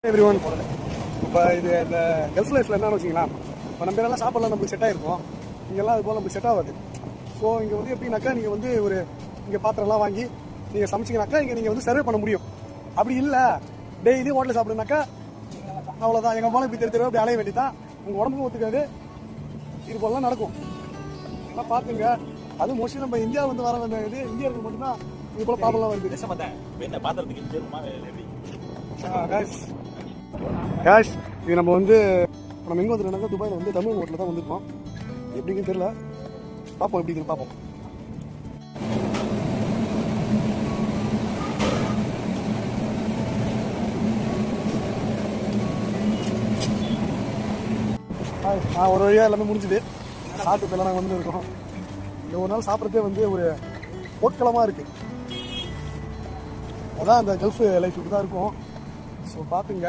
Everyone. இப்போ இது இந்த கல்ஃப் லைஃப்பில் என்னன்னு வச்சிங்களா, இப்போ நம்ம எல்லாம் சாப்பாடுலாம் நமக்கு செட் ஆகிருக்கும், இங்கெல்லாம் அது போல் நமக்கு செட் ஆகாது. ஸோ இங்கே வந்து எப்படின்னாக்கா நீங்கள் வந்து ஒரு இங்கே பாத்திரம்லாம் வாங்கி நீங்கள் சமைச்சிங்கனாக்கா இங்கே நீங்கள் வந்து சர்வே பண்ண முடியும். அப்படி இல்லை டெய்லி ஹோட்டலில் சாப்பிடுனாக்கா அவ்வளோதான், எங்கள் போல இப்படி தெரு அப்படி அலைய வேண்டியதான், உங்கள் உடம்புக்கும் ஒத்துக்காது. இது போலலாம் நடக்கும். எல்லாம் பார்த்துங்க. அது மோஸ்ட்லி நம்ம இந்தியா வந்து வர வேண்டிய இது இந்தியர்கள் மட்டும்தான் இது போல் ப்ராப்ளம்லாம் வருது. கேஷ் இது நம்ம வந்து நம்ம எங்கே வந்துருக்கோம்னா துபாயில் வந்து தமிழ் ஹோட்டலில் தான் வந்துருக்கோம். எப்படின்னு தெரியல, பார்ப்போம் எப்படி இருக்குன்னு பார்ப்போம். ஒரு வழியாக எல்லாமே முடிஞ்சுது. சாப்பிட்டு இப்போ நாங்கள் வந்து இருக்கோம். இந்த ஒரு நாள் சாப்பிட்றதே வந்து ஒரு போட்களமாக இருக்குது. அதான் அந்த கல்ஃப் லைஃப் இப்படி தான் இருக்கும். ஸோ பார்த்துங்க.